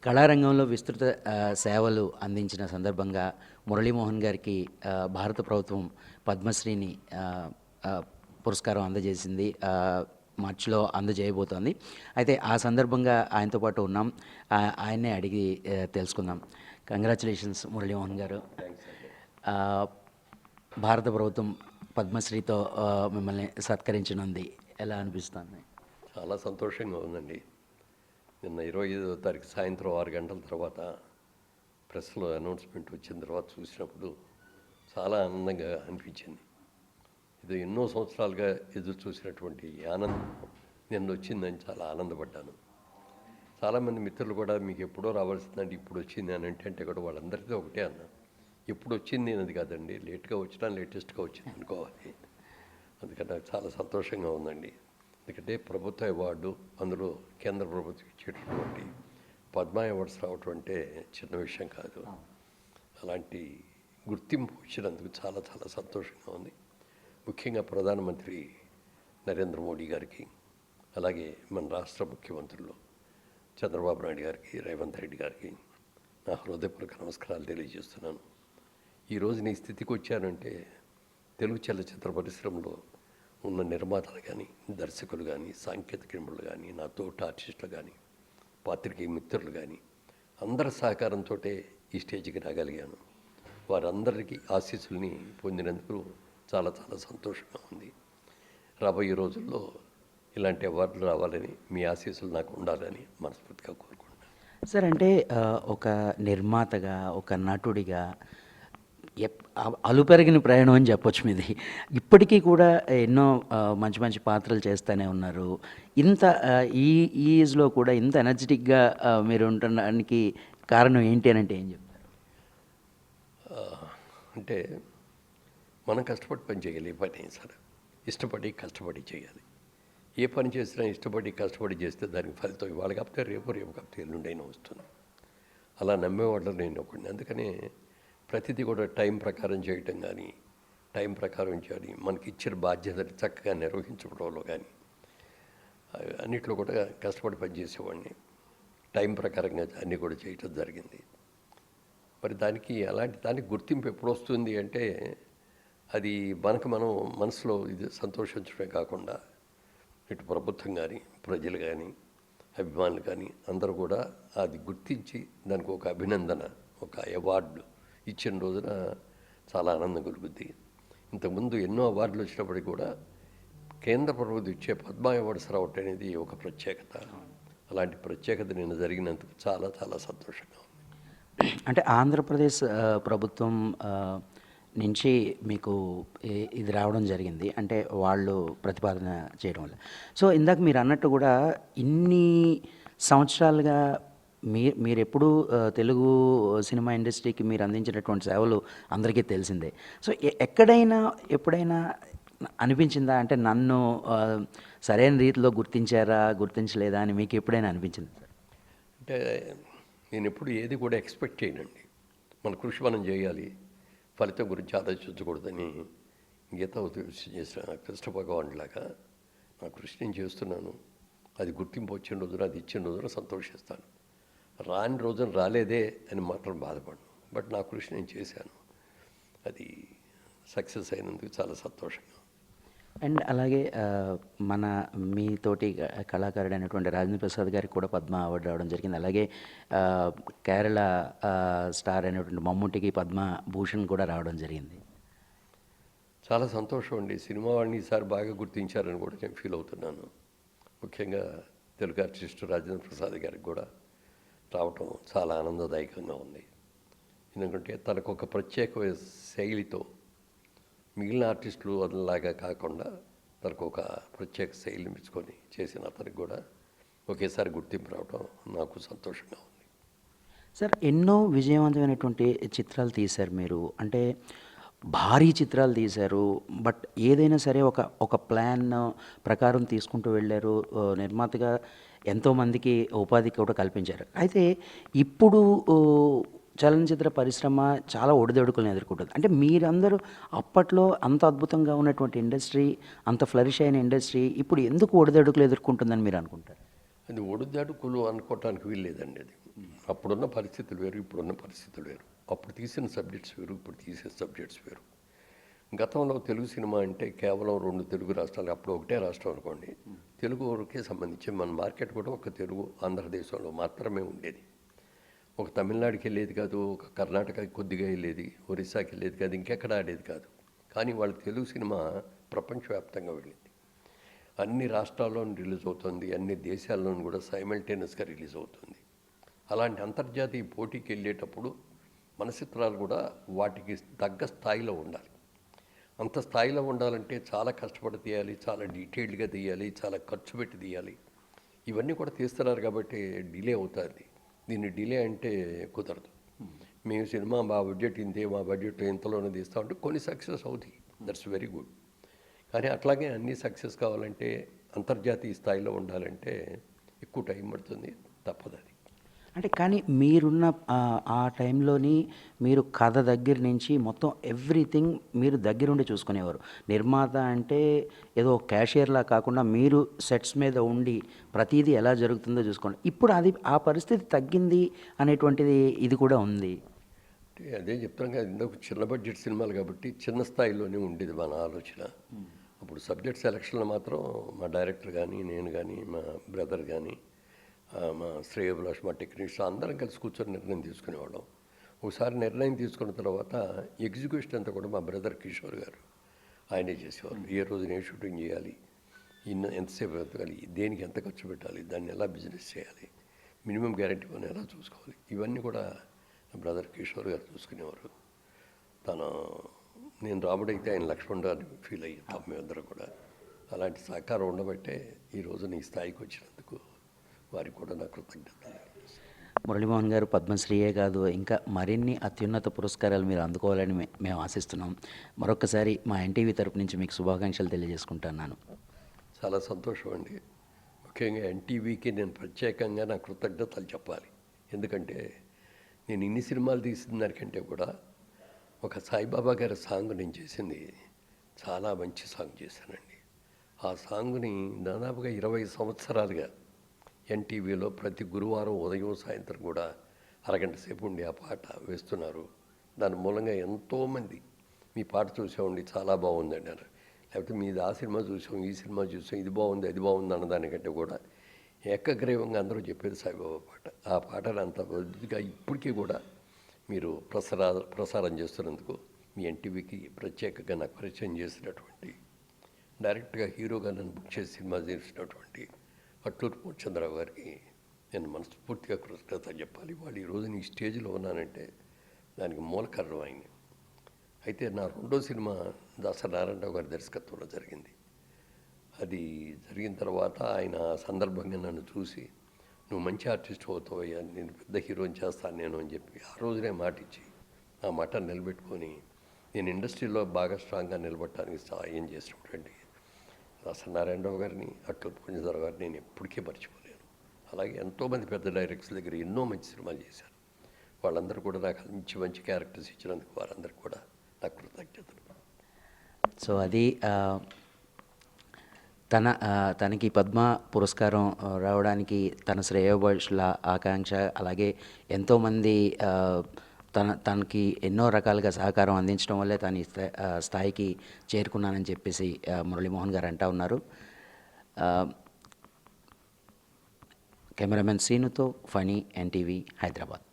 కళారంగంలో విస్తృత సేవలు అందించిన సందర్భంగా మురళీమోహన్ గారికి భారత ప్రభుత్వం పద్మశ్రీని పురస్కారం అందజేసింది. మార్చిలో అందజేయబోతోంది. అయితే ఆ సందర్భంగా ఆయనతో పాటు ఉన్నాం. ఆయన్నే అడిగి తెలుసుకుందాం. కంగ్రాచులేషన్స్ మురళీమోహన్ గారు. భారత ప్రభుత్వం పద్మశ్రీతో మిమ్మల్ని సత్కరించనుంది. ఎలా అనిపిస్తుంది? చాలా సంతోషంగా ఉందండి. నిన్న 25వ తారీఖు సాయంత్రం 6 గంటల తర్వాత ప్రెస్లో అనౌన్స్మెంట్ వచ్చిన తర్వాత చూసినప్పుడు చాలా ఆనందంగా అనిపించింది. ఇది ఎన్నో సంవత్సరాలుగా ఎదురు చూసినటువంటి ఆనందం నిన్న వచ్చిందని చాలా ఆనందపడ్డాను. చాలామంది మిత్రులు కూడా మీకు ఎప్పుడో రావాల్సిందండి, ఇప్పుడు వచ్చింది అని అంటే కూడా వాళ్ళందరితో ఒకటే అన్నా, ఎప్పుడు వచ్చింది అనేది కాదండి, లేట్గా వచ్చినా లేటెస్ట్గా వచ్చింది అనుకోవాలి. అందుకని నాకు చాలా సంతోషంగా ఉందండి. ఎందుకంటే ప్రభుత్వ అవార్డు, అందులో కేంద్ర ప్రభుత్వం ఇచ్చేటటువంటి పద్మ అవార్డ్స్ రావటం అంటే చిన్న విషయం కాదు. అలాంటి గుర్తింపు వచ్చినందుకు చాలా చాలా సంతోషంగా ఉంది. ముఖ్యంగా ప్రధానమంత్రి నరేంద్ర మోడీ గారికి, అలాగే మన రాష్ట్ర ముఖ్యమంత్రులు చంద్రబాబు నాయుడు గారికి, రేవంత్ రెడ్డి గారికి నా హృదయపూర్వక నమస్కారాలు తెలియజేస్తున్నాను. ఈరోజు నీ స్థితికి వచ్చానంటే తెలుగు చలచిత్ర పరిశ్రమలో ఉన్న నిర్మాతలు కానీ, దర్శకులు కానీ, సాంకేతిక నిపుణులు కానీ, నా తోటి ఆర్టిస్టులు కానీ, పాత్రికేయ మిత్రులు కానీ అందరి సహకారంతో ఈ స్టేజ్కి రాగలిగాను. వారందరికీ ఆశీస్సుల్ని పొందినందుకు చాలా చాలా సంతోషంగా ఉంది. రాబోయే రోజుల్లో ఇలాంటి అవార్డులు రావాలని, మీ ఆశీస్సులు నాకు ఉండాలని మనస్ఫూర్తిగా కోరుకుంటున్నాను. సార్, అంటే ఒక నిర్మాతగా, ఒక నటుడిగా అలుపెరగిన ప్రయాణం అని చెప్పొచ్చు మీది. ఇప్పటికీ కూడా ఎన్నో మంచి మంచి పాత్రలు చేస్తూనే ఉన్నారు. ఇంత ఈ ఏజ్లో కూడా ఇంత ఎనర్జెటిక్గా మీరు ఉండడానికి కారణం ఏంటి అని అంటే ఏం చెప్తారు? అంటే మనం కష్టపడి పని చేయాలి. ఏ పని అయినా సరే ఇష్టపడి కష్టపడి చేయాలి. ఏ పని చేసినా ఇష్టపడి కష్టపడి చేస్తే దానికి ఫలితం ఇవాళ కాకపోతే రేపు కాకపోతే ఎల్లుండైనా వస్తుంది. అలా నమ్మేవాళ్ళు నేను ఒకటి. అందుకనే ప్రతిదీ కూడా టైం ప్రకారం చేయటం కానీ, టైం ప్రకారం చేయాలి, మనకి ఇచ్చిన బాధ్యతలు చక్కగా నిర్వహించుకోవడంలో కానీ అన్నిట్లో కూడా కష్టపడి పనిచేసేవాడిని. టైం ప్రకారంగా అన్నీ కూడా చేయటం జరిగింది. మరి అలాంటి దానికి గుర్తింపు ఎప్పుడు వస్తుంది అంటే, అది మనం మనసులో ఇది సంతోషించడమే కాకుండా ఇటు ప్రభుత్వం కానీ, ప్రజలు కానీ, అభిమానులు కానీ అందరూ కూడా అది గుర్తించి దానికి ఒక అభినందన, ఒక అవార్డు ఇచ్చిన రోజున చాలా ఆనందం కలుగుద్ది. ఇంతకుముందు ఎన్నో అవార్డులు వచ్చినప్పటికీ కూడా కేంద్ర ప్రభుత్వం ఇచ్చే పద్మ అవార్డ్స్ రావటం అనేది ఒక ప్రత్యేకత. అలాంటి ప్రత్యేకత నిన్న జరిగినందుకు చాలా చాలా సంతోషంగా ఉంది. అంటే ఆంధ్రప్రదేశ్ ప్రభుత్వం నుంచి మీకు ఇది రావడం జరిగింది, అంటే వాళ్ళు ప్రతిపాదన చేయడం వల్ల. సో ఇందాక మీరు అన్నట్టు కూడా ఇన్ని సంవత్సరాలుగా మీరు ఎప్పుడు తెలుగు సినిమా ఇండస్ట్రీకి మీరు అందించినటువంటి సేవలు అందరికీ తెలిసిందే. సో ఎప్పుడైనా అనిపించిందా, అంటే నన్ను సరైన రీతిలో గుర్తించలేదా అని మీకు ఎప్పుడైనా అనిపించింది సార్? అంటే నేను ఎప్పుడు ఏది కూడా ఎక్స్పెక్ట్ చేయనండి. మన కృషి మనం చేయాలి, ఫలితం గురించి ఆలోచించకూడదని గీత చేసిన కృష్ణ భగవానులాగా నా కృషి నేను చేస్తున్నాను. అది గుర్తింపు వచ్చిన రోజున, అది ఇచ్చిన రోజున సంతోషిస్తాను. రాని రోజున రాలేదే అని మాత్రం బాధపడను. బట్ నా కృషి నేను చేశాను, అది సక్సెస్ అయినందుకు చాలా సంతోషంగా. అండ్ అలాగే మీతోటి కళాకారుడు అయినటువంటి రాజేంద్ర ప్రసాద్ గారికి కూడా పద్మ అవార్డు రావడం జరిగింది. అలాగే కేరళ స్టార్ అయినటువంటి మమ్ముటికి పద్మ భూషణ్ కూడా రావడం జరిగింది. చాలా సంతోషం అండి. సినిమా వాడిని ఈసారి బాగా గుర్తించారని కూడా నేను ఫీల్ అవుతున్నాను. ముఖ్యంగా తెలుగు ఆర్టిస్టు రాజేంద్ర ప్రసాద్ గారికి కూడా రావటం చాలా ఆనందదాయకంగా ఉంది. ఎందుకంటే తనకు ఒక ప్రత్యేక శైలితో మిగిలిన ఆర్టిస్టులు అదనలాగా కాకుండా తనకు ఒక ప్రత్యేక శైలిని మెచ్చుకొని చేసిన అతనికి కూడా ఒకేసారి గుర్తింపు రావడం నాకు సంతోషంగా ఉంది. సార్, ఎన్నో విజయవంతమైనటువంటి చిత్రాలు తీశారు మీరు, అంటే భారీ చిత్రాలు తీశారు. బట్ ఏదైనా సరే ఒక ప్లాన్ ప్రకారం తీసుకుంటూ వెళ్ళారు. నిర్మాతగా ఎంతోమందికి ఉపాధి కూడా కల్పించారు. అయితే ఇప్పుడు చలనచిత్ర పరిశ్రమ చాలా ఒడిదొడుకులను ఎదుర్కొంటుంది. అంటే మీరందరూ అప్పట్లో అంత అద్భుతంగా ఉన్నటువంటి ఇండస్ట్రీ, అంత ఫ్లరిష్ అయిన ఇండస్ట్రీ ఇప్పుడు ఎందుకు ఒడిదొడుకులు ఎదుర్కొంటుందని మీరు అనుకుంటారు? అది ఒడిదొడుకులు అనుకోవటానికి వీల్లేదండి. అది అప్పుడున్న పరిస్థితులు వేరు, ఇప్పుడున్న పరిస్థితులు వేరు. అప్పుడు తీసిన సబ్జెక్ట్స్ వేరు, ఇప్పుడు తీసే సబ్జెక్ట్స్ వేరు. గతంలో తెలుగు సినిమా అంటే కేవలం 2 తెలుగు రాష్ట్రాలు, అప్పుడు ఒకటే రాష్ట్రం అనుకోండి, తెలుగు వరకే సంబంధించి మన మార్కెట్ కూడా ఒక తెలుగు ఆంధ్రదేశంలో మాత్రమే ఉండేది. ఒక తమిళనాడుకి వెళ్ళేది కాదు, ఒక కర్ణాటకకి కొద్దిగా వెళ్ళేది, ఒరిస్సాకి వెళ్ళేది కాదు, ఇంకెక్కడ ఆడేది కాదు. కానీ వాళ్ళ తెలుగు సినిమా ప్రపంచవ్యాప్తంగా వెళ్ళింది. అన్ని రాష్ట్రాల్లోనూ రిలీజ్ అవుతుంది, అన్ని దేశాల్లోనూ కూడా సైమల్టేనియస్గా రిలీజ్ అవుతుంది. అలాంటి అంతర్జాతీయ పోటీకి వెళ్ళేటప్పుడు మన చిత్రాలు కూడా వాటికి తగ్గ స్థాయిలో ఉండాలి. అంత స్థాయిలో ఉండాలంటే చాలా కష్టపడి తీయాలి, చాలా డీటెయిల్డ్గా తీయాలి, చాలా ఖర్చు పెట్టి తీయాలి. ఇవన్నీ కూడా తీస్తున్నారు కాబట్టి డిలే అవుతుంది. దీన్ని డిలే అంటే కుదరదు. మేము సినిమా మా బడ్జెట్ ఇంతే, మా బడ్జెట్ ఇంతలోనే తీస్తామంటే కొన్ని సక్సెస్ అవుతాయి, దట్స్ వెరీ గుడ్. కానీ అట్లాగే అన్నీ సక్సెస్ కావాలంటే, అంతర్జాతీయ స్థాయిలో ఉండాలంటే ఎక్కువ టైం పడుతుంది, తప్పదు అది. అంటే కానీ మీరున్న ఆ టైంలోని మీరు కథ దగ్గర నుంచి మొత్తం ఎవ్రీథింగ్ మీరు దగ్గరుండి చూసుకునేవారు. నిర్మాత అంటే ఏదో క్యాషియర్లా కాకుండా మీరు సెట్స్ మీద ఉండి ప్రతీదీ ఎలా జరుగుతుందో చూసుకోండి. ఇప్పుడు అది ఆ పరిస్థితి తగ్గింది అనేటువంటిది ఇది కూడా ఉంది. అంటే అదే చెప్తాను కదా, ఇందాక చిన్న బడ్జెట్ సినిమాలు కాబట్టి చిన్న స్థాయిలోనే ఉండేది మన ఆలోచన. అప్పుడు సబ్జెక్ట్ సెలక్షన్లో మాత్రం మా డైరెక్టర్ కానీ, నేను కానీ, మా బ్రదర్ కానీ, మా శ్రేయోభిలాష్, మా టెక్నీషియన్స్ అందరం కలిసి కూర్చొని నిర్ణయం తీసుకునేవాళ్ళం. ఒకసారి నిర్ణయం తీసుకున్న తర్వాత ఎగ్జిక్యూషన్ అంతా కూడా మా బ్రదర్ కిషోర్ గారు ఆయనే చేసేవారు. ఏ రోజున ఏ షూటింగ్ చేయాలి, ఎంతసేపు ఎత్తగాలి, దేనికి ఎంత ఖర్చు పెట్టాలి, దాన్ని ఎలా బిజినెస్ చేయాలి, మినిమం గ్యారెంటీ పని ఎలా చూసుకోవాలి, ఇవన్నీ కూడా నా బ్రదర్ కిషోర్ గారు చూసుకునేవారు. నేను రాబడైతే ఆయన లక్ష్మణ్ గారిని ఫీల్ అయ్యాం మేమందరం కూడా. అలాంటి సహకారం ఉండబట్టే ఈ రోజున ఈ స్థాయికి వచ్చినందుకు వారికి కూడా నా కృతజ్ఞతలు. మురళీమోహన్ గారు పద్మశ్రీయే కాదు, ఇంకా మరిన్ని అత్యున్నత పురస్కారాలు మీరు అందుకోవాలని మేము ఆశిస్తున్నాం. మరొకసారి మా ఎన్టీవీ తరపు నుంచి మీకు శుభాకాంక్షలు తెలియజేసుకుంటున్నాను. చాలా సంతోషం అండి. ముఖ్యంగా ఎన్టీవీకి నేను ప్రత్యేకంగా నా కృతజ్ఞతలు చెప్పాలి. ఎందుకంటే నేను ఇన్ని సినిమాలు తీసిన దానికంటే కూడా ఒక సాయిబాబా గారి సాంగ్ నేను చేసింది చాలా మంచి సాంగ్ చేశానండి. ఆ సాంగ్ని దాదాపుగా 20 సంవత్సరాలుగా ఎన్టీవీలో ప్రతి గురువారం ఉదయం సాయంత్రం కూడా అరగంట సేపు ఉండి ఆ పాట వేస్తున్నారు. దాని మూలంగా ఎంతోమంది మీ పాట చూసామండి, చాలా బాగుంది అన్నారు. లేకపోతే మీది ఆ సినిమా చూసాం, ఈ సినిమా చూసాం, ఇది బాగుంది, అది బాగుంది అన్నదానికంటే కూడా ఏకగ్రీవంగా అందరూ చెప్పేది సాయిబాబా పాట. ఆ పాటను అంత వృద్ధిగా ఇప్పటికీ కూడా మీరు ప్రసారం చేస్తున్నందుకు మీ ఎన్టీవీకి ప్రత్యేకంగా నాకు పరిచయం చేసినటువంటి, డైరెక్ట్గా హీరోగా నన్ను బుక్ చేసి సినిమా చేసినటువంటి అట్లూరు పూర్ణచంద్రరావు గారికి నేను మనస్ఫూర్తిగా కృతజ్ఞత చెప్పాలి. వాళ్ళు ఈరోజు ఈ స్టేజ్లో ఉన్నానంటే దానికి మూల కారణం ఆయన. అయితే నా రెండో సినిమా దాసరి నారాయణరావు గారి దర్శకత్వంలో జరిగింది. అది జరిగిన తర్వాత ఆయన సందర్భంగా నన్ను చూసి, నువ్వు మంచి ఆర్టిస్ట్ అవుతావయ్యా, నేను పెద్ద హీరోని చేస్తాను నేను అని చెప్పి ఆ రోజునే మాట ఇచ్చి ఆ మాట నిలబెట్టుకొని నేను ఇండస్ట్రీలో బాగా స్ట్రాంగ్గా నిలబడటానికి సహాయం చేసినటువంటి దాసరి నారాయణరావు గారిని, అట్లూరు పూర్ణచంద్రరావు గారిని నేను ఎప్పటికీ మర్చిపోలేను. అలాగే ఎంతోమంది పెద్ద డైరెక్టర్స్ దగ్గర ఎన్నో మంచి సినిమాలు చేశారు. వాళ్ళందరూ కూడా నాకు మంచి మంచి క్యారెక్టర్స్ ఇచ్చినందుకు వారందరికీ కూడా నాకు కృతజ్ఞతలు. సో అది తనకి పద్మ పురస్కారం రావడానికి తన శ్రేయోభిలాషుల ఆకాంక్ష, అలాగే ఎంతోమంది తనకి ఎన్నో రకాలుగా సహకారం అందించడం వల్లే తను ఈ స్థాయికి చేరుకున్నానని చెప్పేసి మురళీమోహన్ గారు అంటూ ఉన్నారు. కెమెరామెన్ సీనుతో ఫణి, ఎన్టీవీ, హైదరాబాద్.